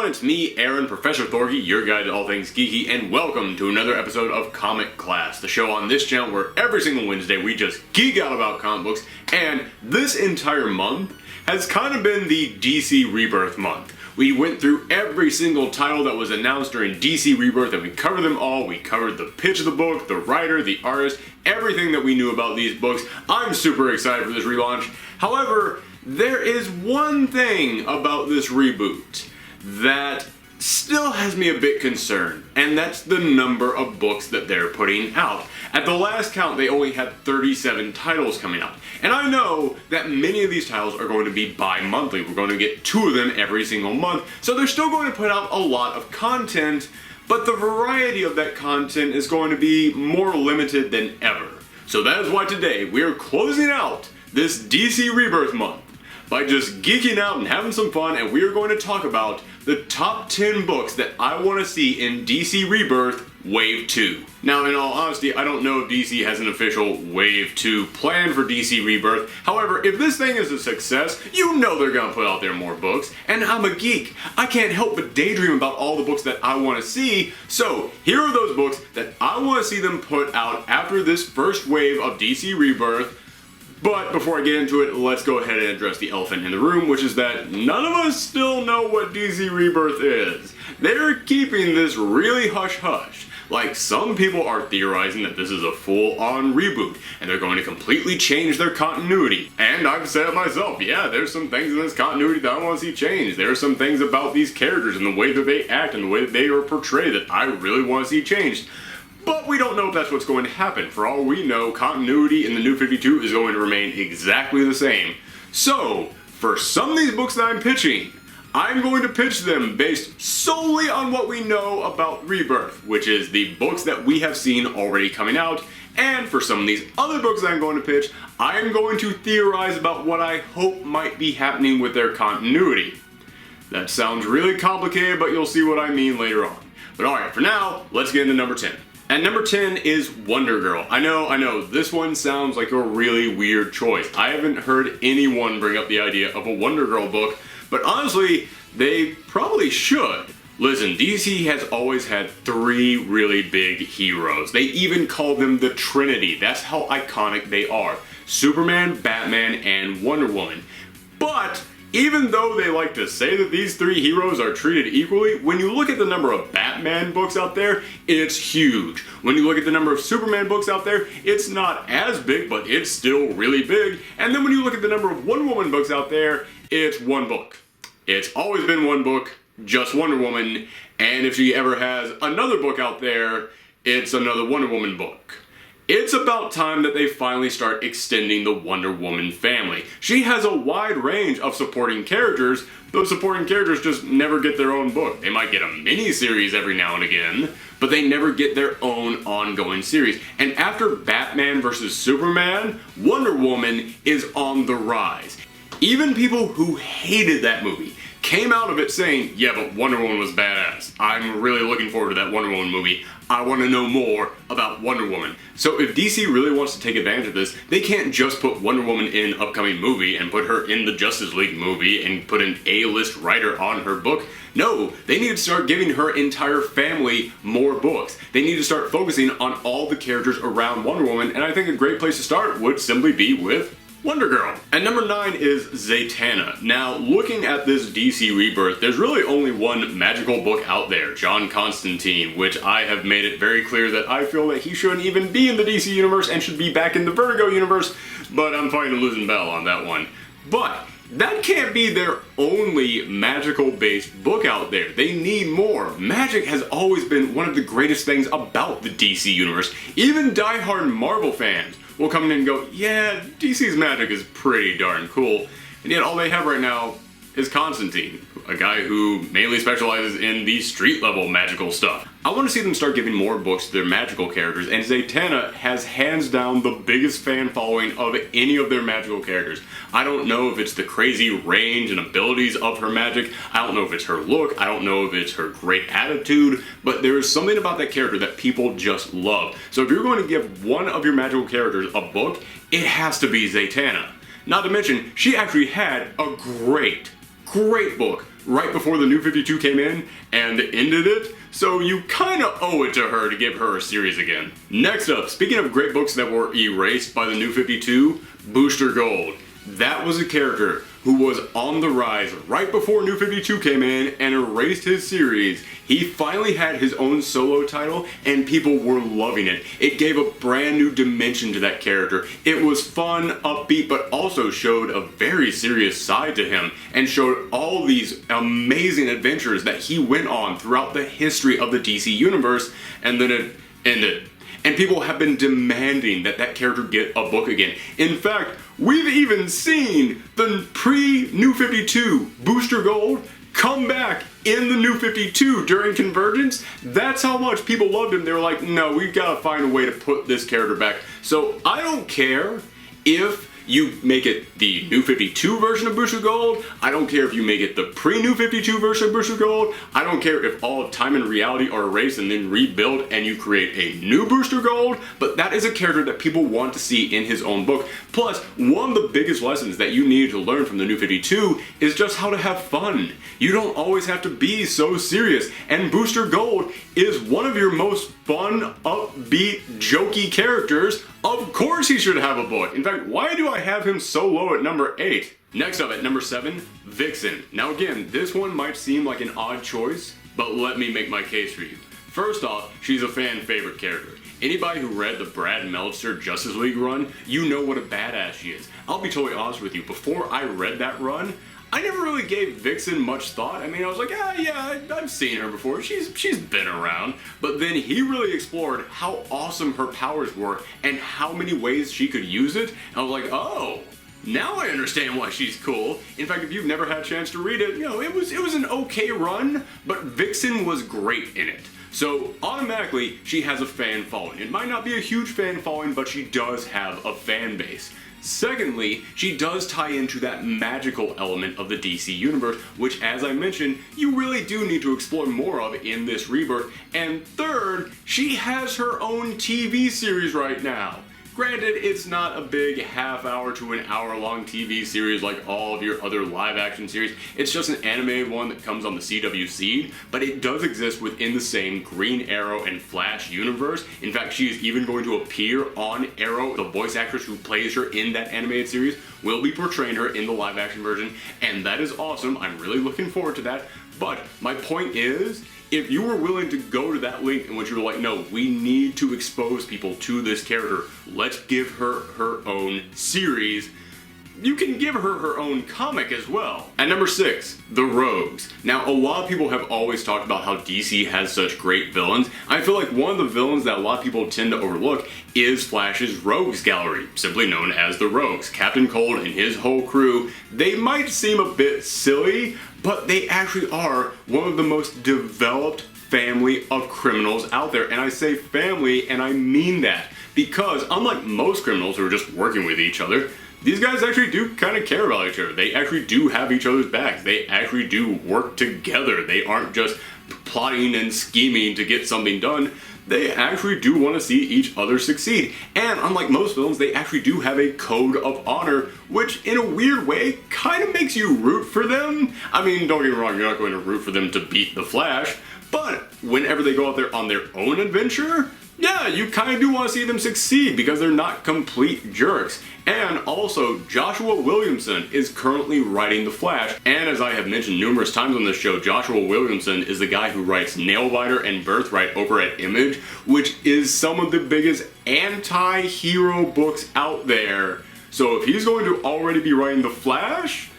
everyone, it's me, Aaron, Professor Thorgy, your guide to all things geeky, and welcome to another episode of Comic Class, the show on this channel where every single Wednesday we just geek out about comic books, and this entire month has kind of been the DC Rebirth month. We went through every single title that was announced during DC Rebirth and we covered them all. We covered the pitch of the book, the writer, the artist, everything that we knew about these books. I'm super excited for this relaunch. However, there is one thing about this reboot that still has me a bit concerned, and that's the number of books that they're putting out. At the last count, they only had 37 titles coming out. And I know that many of these titles are going to be bi-monthly. We're going to get 2 of them every single month. So they're still going to put out a lot of content, but the variety of that content is going to be more limited than ever. So that is why today we are closing out this DC Rebirth month by just geeking out and having some fun, and we are going to talk about the top 10 books that I want to see in DC Rebirth Wave 2. Now, in all honesty, I don't know if DC has an official Wave 2 plan for DC Rebirth. However, if this thing is a success, you know they're going to put out there more books. And I'm a geek. I can't help but daydream about all the books that I want to see. So, here are those books that I want to see them put out after this first wave of DC Rebirth. But before I get into it, let's go ahead and address the elephant in the room, which is that none of us still know what DC Rebirth is. They're keeping this really hush-hush. Like, some people are theorizing that this is a full-on reboot, and they're going to completely change their continuity. And I've said it myself, yeah, there's some things in this continuity that I want to see changed. There are some things about these characters and the way that they act and the way that they are portrayed that I really want to see changed. But we don't know if that's what's going to happen. For all we know, continuity in the New 52 is going to remain exactly the same. So, for some of these books that I'm pitching, I'm going to pitch them based solely on what we know about Rebirth, which is the books that we have seen already coming out. And for some of these other books that I'm going to pitch, I'm going to theorize about what I hope might be happening with their continuity. That sounds really complicated, but you'll see what I mean later on. But alright, for now, let's get into number 10. At number 10 is Wonder Girl. I know, this one sounds like a really weird choice. I haven't heard anyone bring up the idea of a Wonder Girl book, but honestly, they probably should. Listen, DC has always had 3 really big heroes. They even call them the Trinity. That's how iconic they are. Superman, Batman, and Wonder Woman. But even though they like to say that these 3 heroes are treated equally, when you look at the number of Batman books out there, it's huge. When you look at the number of Superman books out there, it's not as big, but it's still really big. And then when you look at the number of Wonder Woman books out there, it's 1 book. It's always been 1 book, just Wonder Woman, and if she ever has another book out there, it's another Wonder Woman book. It's about time that they finally start extending the Wonder Woman family. She has a wide range of supporting characters. Those supporting characters just never get their own book. They might get a mini-series every now and again, but they never get their own ongoing series. And after Batman vs. Superman, Wonder Woman is on the rise. Even people who hated that movie came out of it saying, yeah, but Wonder Woman was badass. I'm really looking forward to that Wonder Woman movie. I want to know more about Wonder Woman. So if DC really wants to take advantage of this, they can't just put Wonder Woman in an upcoming movie and put her in the Justice League movie and put an A-list writer on her book. No, they need to start giving her entire family more books. They need to start focusing on all the characters around Wonder Woman, and I think a great place to start would simply be with Wonder Girl. And number 9 is Zatanna. Now, looking at this DC Rebirth, there's really only one magical book out there, John Constantine, which I have made it very clear that I feel that he shouldn't even be in the DC universe and should be back in the Vertigo universe, but I'm fighting a losing battle on that one. But that can't be their only magical-based book out there. They need more. Magic has always been one of the greatest things about the DC universe. Even die-hard Marvel fans will come in and go, yeah, DC's magic is pretty darn cool. And yet all they have right now is Constantine, a guy who mainly specializes in the street-level magical stuff. I want to see them start giving more books to their magical characters, and Zatanna has hands down the biggest fan following of any of their magical characters. I don't know if it's the crazy range and abilities of her magic, I don't know if it's her look, I don't know if it's her great attitude, but there is something about that character that people just love. So if you're going to give one of your magical characters a book, it has to be Zatanna. Not to mention, she actually had a great book right before the New 52 came in and ended it, so you kinda owe it to her to give her a series again. Next up, speaking of great books that were erased by the New 52, Booster Gold. That was a character who was on the rise right before New 52 came in and erased his series. He finally had his own solo title and people were loving it. It gave a brand new dimension to that character. It was fun, upbeat, but also showed a very serious side to him and showed all these amazing adventures that he went on throughout the history of the DC universe, and then it ended. And people have been demanding that that character get a book again. In fact, we've even seen the pre-New 52 Booster Gold come back in the New 52 during Convergence. That's how much people loved him. They were like, no, we've got to find a way to put this character back. So I don't care if you make it the New 52 version of Booster Gold. I don't care if you make it the pre-New 52 version of Booster Gold. I don't care if all of time and reality are erased and then rebuilt and you create a new Booster Gold, but that is a character that people want to see in his own book. Plus, one of the biggest lessons that you need to learn from the New 52 is just how to have fun. You don't always have to be so serious, and Booster Gold is one of your most fun, upbeat, jokey characters. Of course he should have a book. In fact, why do I have him so low at number 8? Next up at number 7, Vixen. Now again, this one might seem like an odd choice, but let me make my case for you. First off, she's a fan favorite character. Anybody who read the Brad Meltzer Justice League run, you know what a badass she is. I'll be totally honest with you, before I read that run, I never really gave Vixen much thought. I mean, I was like, yeah, I've seen her before. She's been around. But then he really explored how awesome her powers were and how many ways she could use it. And I was like, oh, now I understand why she's cool. In fact, if you've never had a chance to read it, you know, it was an okay run, but Vixen was great in it. So automatically, she has a fan following. It might not be a huge fan following, but she does have a fan base. Secondly, she does tie into that magical element of the DC universe, which, as I mentioned, you really do need to explore more of in this Rebirth. And third, she has her own TV series right now. Granted, it's not a big half-hour to an hour-long TV series like all of your other live-action series. It's just an animated one that comes on the CW Seed, but it does exist within the same Green Arrow and Flash universe. In fact, she is even going to appear on Arrow. The voice actress who plays her in that animated series will be portraying her in the live-action version, and that is awesome. I'm really looking forward to that. But my point is, if you were willing to go to that link in which you were like, no, we need to expose people to this character, let's give her her own series, you can give her her own comic as well. At number 6, the Rogues. Now, a lot of people have always talked about how DC has such great villains. I feel like one of the villains that a lot of people tend to overlook is Flash's Rogues Gallery, simply known as the Rogues. Captain Cold and his whole crew, they might seem a bit silly, but they actually are one of the most developed family of criminals out there. And I say family, and I mean that, because unlike most criminals who are just working with each other, these guys actually do kind of care about each other. They actually do have each other's backs. They actually do work together. They aren't just plotting and scheming to get something done. They actually do want to see each other succeed. And unlike most villains, they actually do have a code of honor, which in a weird way kind of makes you root for them. I mean, don't get me wrong, you're not going to root for them to beat the Flash, but whenever they go out there on their own adventure, yeah, you kind of do want to see them succeed because they're not complete jerks. And also, Joshua Williamson is currently writing The Flash, and as I have mentioned numerous times on this show, Joshua Williamson is the guy who writes Nailbiter and Birthright over at Image, which is some of the biggest anti-hero books out there. So if he's going to already be writing The Flash,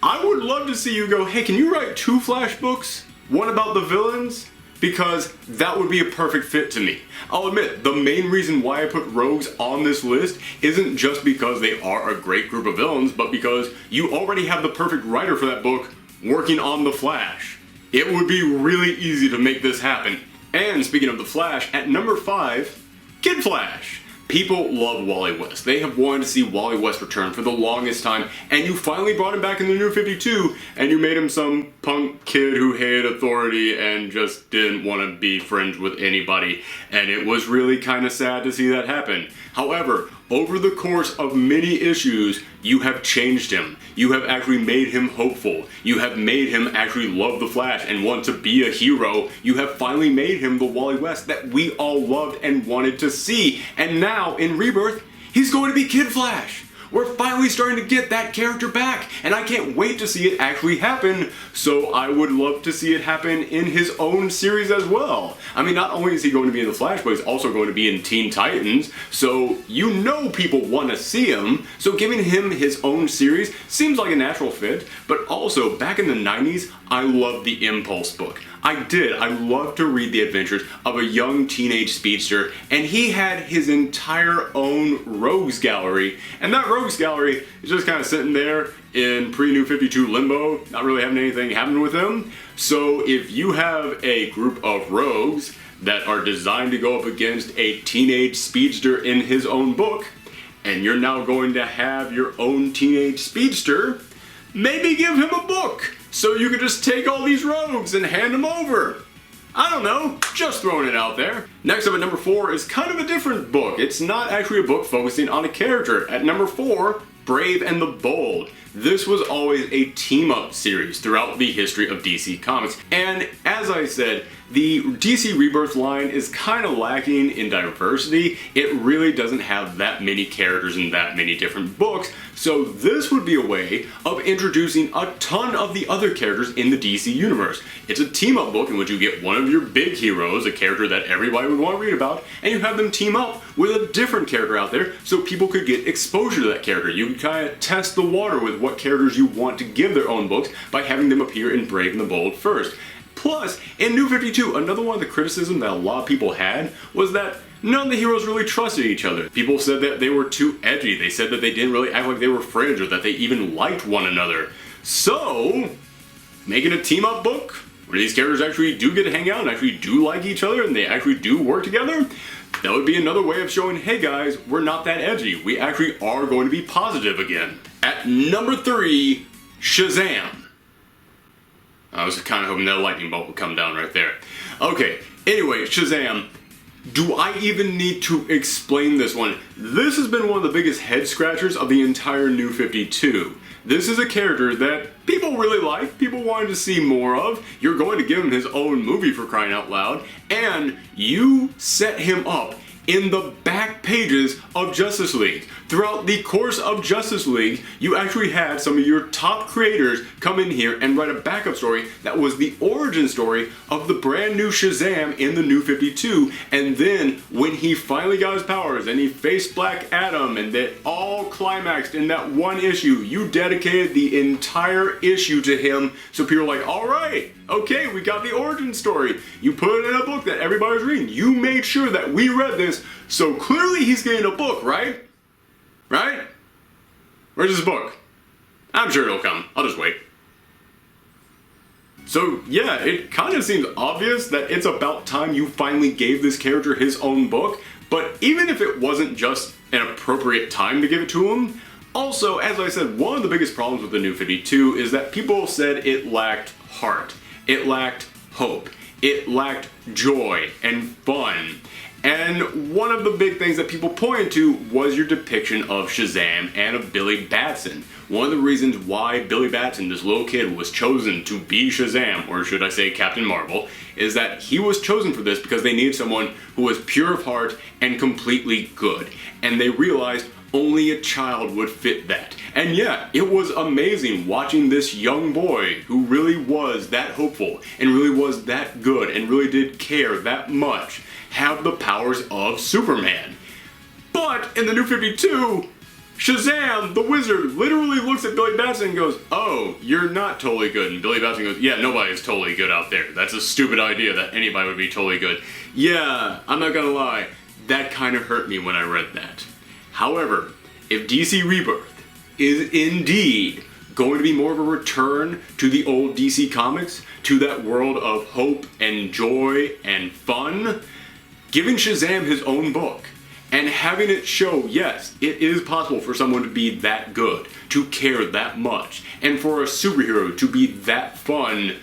I would love to see you go, hey, can you write 2 Flash books? One about the villains? Because that would be a perfect fit to me. I'll admit, the main reason why I put Rogues on this list isn't just because they are a great group of villains, but because you already have the perfect writer for that book working on The Flash. It would be really easy to make this happen. And speaking of The Flash, at number 5, Kid Flash. People love Wally West. They have wanted to see Wally West return for the longest time, and you finally brought him back in the New 52, and you made him some punk kid who hated authority and just didn't want to be friends with anybody, and it was really kind of sad to see that happen. However, over the course of many issues, you have changed him. You have actually made him hopeful. You have made him actually love the Flash and want to be a hero. You have finally made him the Wally West that we all loved and wanted to see. And now, in Rebirth, he's going to be Kid Flash. We're finally starting to get that character back, and I can't wait to see it actually happen, so I would love to see it happen in his own series as well. I mean, not only is he going to be in The Flash, but he's also going to be in Teen Titans, so you know people want to see him, so giving him his own series seems like a natural fit, but also, back in the 90s, I loved the Impulse book. I did. I loved to read the adventures of a young teenage speedster, and he had his entire own rogues gallery, and that rogues gallery is just kind of sitting there in pre-New 52 limbo, not really having anything happen with him. So if you have a group of rogues that are designed to go up against a teenage speedster in his own book, and you're now going to have your own teenage speedster, maybe give him a book so you can just take all these rogues and hand them over. I don't know, just throwing it out there. Next up at number 4 is kind of a different book. It's not actually a book focusing on a character. At number 4, Brave and the Bold. This was always a team-up series throughout the history of DC Comics. And as I said, the DC Rebirth line is kind of lacking in diversity. It really doesn't have that many characters in that many different books. So this would be a way of introducing a ton of the other characters in the DC universe. It's a team-up book in which you get one of your big heroes, a character that everybody would want to read about, and you have them team up with a different character out there so people could get exposure to that character. You can kind of test the water with what characters you want to give their own books by having them appear in Brave and the Bold first. Plus, in New 52, another one of the criticisms that a lot of people had was that none of the heroes really trusted each other. People said that they were too edgy. They said that they didn't really act like they were friends or that they even liked one another. So, making a team-up book where these characters actually do get to hang out and actually do like each other and they actually do work together, that would be another way of showing, hey guys, we're not that edgy. We actually are going to be positive again. At number 3, Shazam. I was kind of hoping that lightning bolt would come down right there. Okay, anyway, Shazam. Do I even need to explain this one? This has been one of the biggest head scratchers of the entire New 52. This is a character that people really like, people wanted to see more of. You're going to give him his own movie, for crying out loud, and you set him up in the back pages of Justice League. Throughout the course of Justice League, you actually had some of your top creators come in here and write a backup story that was the origin story of the brand new Shazam in the New 52, and then when he finally got his powers and he faced Black Adam and that all climaxed in that one issue, you dedicated the entire issue to him, so people are like, alright, okay, we got the origin story. You put it in a book that everybody was reading. You made sure that we read this, so clearly he's getting a book, right? Right? Where's his book? I'm sure it'll come. I'll just wait. So yeah, it kind of seems obvious that it's about time you finally gave this character his own book, but even if it wasn't just an appropriate time to give it to him, also, as I said, one of the biggest problems with the New 52 is that people said it lacked heart, it lacked hope, it lacked joy and fun. And one of the big things that people pointed to was your depiction of Shazam and of Billy Batson. One of the reasons why Billy Batson, this little kid, was chosen to be Shazam, or should I say Captain Marvel, is that he was chosen for this because they needed someone who was pure of heart and completely good. And they realized only a child would fit that. And yeah, it was amazing watching this young boy who really was that hopeful and really was that good and really did care that much have the powers of Superman. But in the New 52, Shazam, the wizard, literally looks at Billy Batson and goes, oh, you're not totally good. And Billy Batson goes, yeah, nobody's totally good out there. That's a stupid idea that anybody would be totally good. Yeah, I'm not gonna lie, that kind of hurt me when I read that. However, if DC Rebirth is indeed going to be more of a return to the old DC comics, to that world of hope and joy and fun, giving Shazam his own book and having it show, yes, it is possible for someone to be that good, to care that much, and for a superhero to be that fun,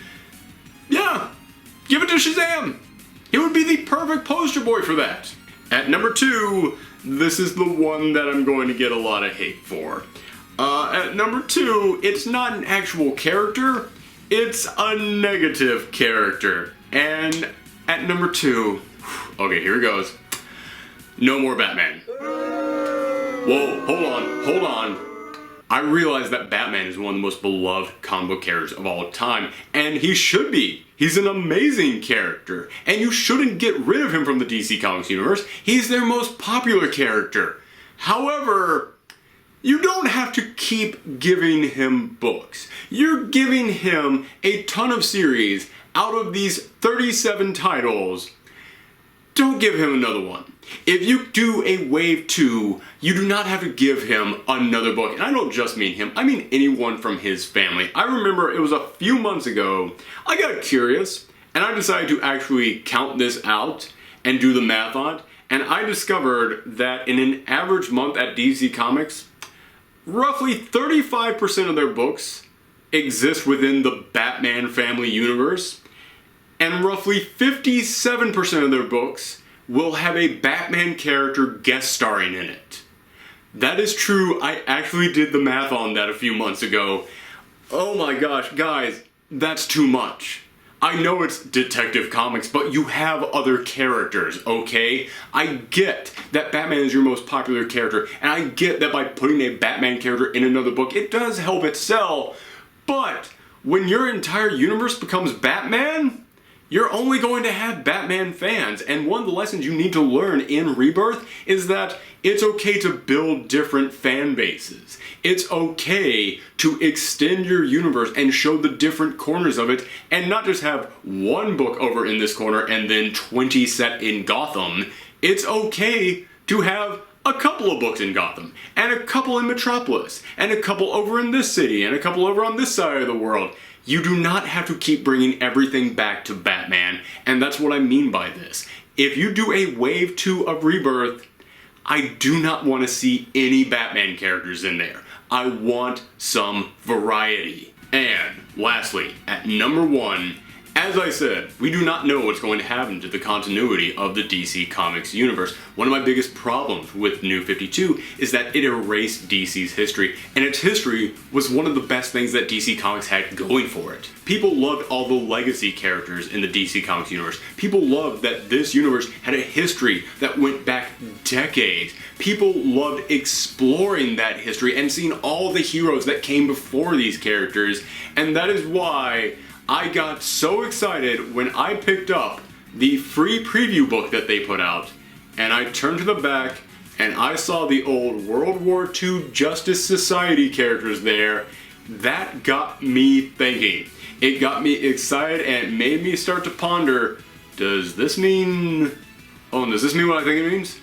yeah, give it to Shazam. He would be the perfect poster boy for that. At number 2, this is the one that I'm going to get a lot of hate for. At number 2, it's not an actual character, it's a negative character. And at number 2, okay, here it goes. No more Batman. Whoa, hold on. I realize that Batman is one of the most beloved comic book characters of all time, and he should be. He's an amazing character, and you shouldn't get rid of him from the DC Comics universe. He's their most popular character. However, you don't have to keep giving him books. You're giving him a ton of series out of these 37 titles. Don't give him another one. If you do a Wave 2, you do not have to give him another book. And I don't just mean him, I mean anyone from his family. I remember it was a few months ago, I got curious, and I decided to actually count this out and do the math on it. And I discovered that in an average month at DC Comics, roughly 35% of their books exist within the Batman family universe, and roughly 57% of their books will have a Batman character guest starring in it. That is true. I actually did the math on that a few months ago. Oh my gosh, guys, that's too much. I know it's Detective Comics, but you have other characters, okay? I get that Batman is your most popular character, and I get that by putting a Batman character in another book, it does help it sell, but when your entire universe becomes Batman, you're only going to have Batman fans, and one of the lessons you need to learn in Rebirth is that it's okay to build different fan bases. It's okay to extend your universe and show the different corners of it, and not just have one book over in this corner and then 20 set in Gotham. It's okay to have a couple of books in Gotham, and a couple in Metropolis, and a couple over in this city, and a couple over on this side of the world. You do not have to keep bringing everything back to Batman, and that's what I mean by this. If you do a Wave 2 of Rebirth, I do not want to see any Batman characters in there. I want some variety. And lastly, at number 1, as I said, we do not know what's going to happen to the continuity of the DC Comics universe. One of my biggest problems with New 52 is that it erased DC's history, and its history was one of the best things that DC Comics had going for it. People loved all the legacy characters in the DC Comics universe. People loved that this universe had a history that went back decades. People loved exploring that history and seeing all the heroes that came before these characters, and that is why I got so excited when I picked up the free preview book that they put out, and I turned to the back and I saw the old World War II Justice Society characters there. That got me thinking. It got me excited and it made me start to ponder, does this mean what I think it means?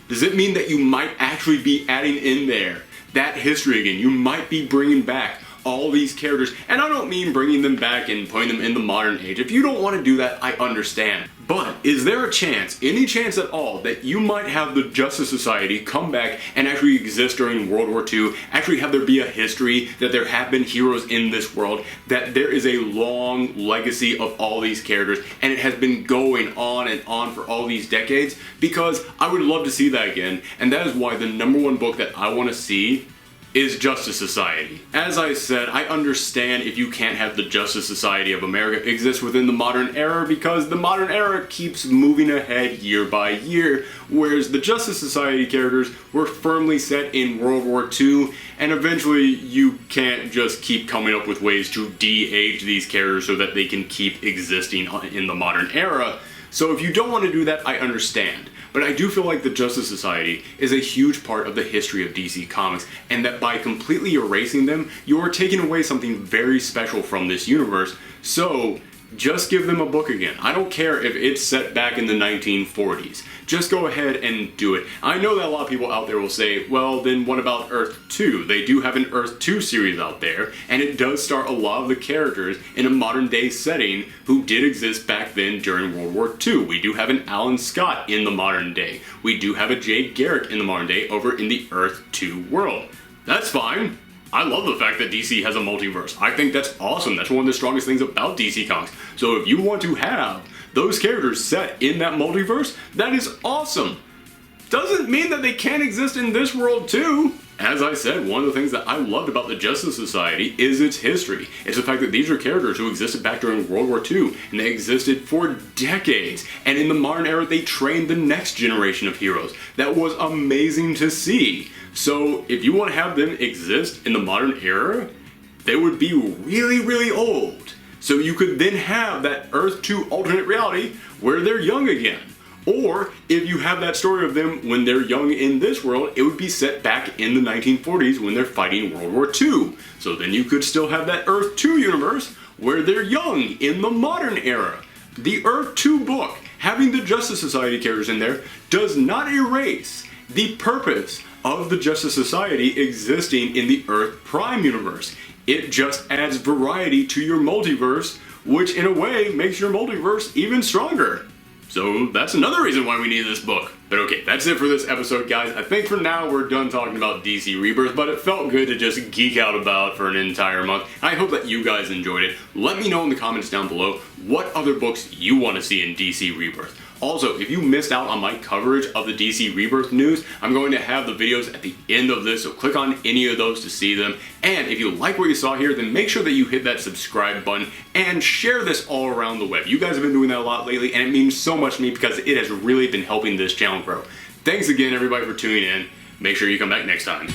Does it mean that you might actually be adding in there that history again? You might be bringing back all these characters, and I don't mean bringing them back and putting them in the modern age. If you don't want to do that, I understand. But is there a chance, any chance at all, that you might have the Justice Society come back and actually exist during World War II, actually have there be a history, that there have been heroes in this world, that there is a long legacy of all these characters, and it has been going on and on for all these decades? Because I would love to see that again, and that is why the number 1 book that I want to see is Justice Society. As I said, I understand if you can't have the Justice Society of America exist within the modern era, because the modern era keeps moving ahead year by year, whereas the Justice Society characters were firmly set in World War II, and eventually you can't just keep coming up with ways to de-age these characters so that they can keep existing in the modern era. So if you don't want to do that, I understand. But I do feel like the Justice Society is a huge part of the history of DC Comics, and that by completely erasing them, you are taking away something very special from this universe. So just give them a book again. I don't care if it's set back in the 1940s. Just go ahead and do it. I know that a lot of people out there will say, well, then what about Earth 2? They do have an Earth 2 series out there, and it does start a lot of the characters in a modern day setting who did exist back then during World War II. We do have an Alan Scott in the modern day. We do have a Jay Garrick in the modern day over in the Earth 2 world. That's fine. I love the fact that DC has a multiverse. I think that's awesome. That's one of the strongest things about DC Comics. So if you want to have those characters set in that multiverse, that is awesome. doesn't mean that they can't exist in this world too. As I said, one of the things that I loved about the Justice Society is its history. It's the fact that these are characters who existed back during World War II, and they existed for decades. And in the modern era, they trained the next generation of heroes. That was amazing to see. So if you want to have them exist in the modern era, they would be really, really old. So you could then have that Earth 2 alternate reality where they're young again. Or, if you have that story of them when they're young in this world, it would be set back in the 1940s when they're fighting World War II. So then you could still have that Earth 2 universe where they're young in the modern era. The Earth 2 book, having the Justice Society characters in there, does not erase the purpose of the Justice Society existing in the Earth Prime universe. It just adds variety to your multiverse, which in a way makes your multiverse even stronger. So that's another reason why we need this book. But okay, that's it for this episode, guys. I think for now we're done talking about DC Rebirth, but it felt good to just geek out about for an entire month. I hope that you guys enjoyed it. Let me know in the comments down below what other books you want to see in DC Rebirth. Also, if you missed out on my coverage of the DC Rebirth news, I'm going to have the videos at the end of this, so click on any of those to see them. And if you like what you saw here, then make sure that you hit that subscribe button and share this all around the web. You guys have been doing that a lot lately, and it means so much to me because it has really been helping this channel grow. Thanks again, everybody, for tuning in. Make sure you come back next time.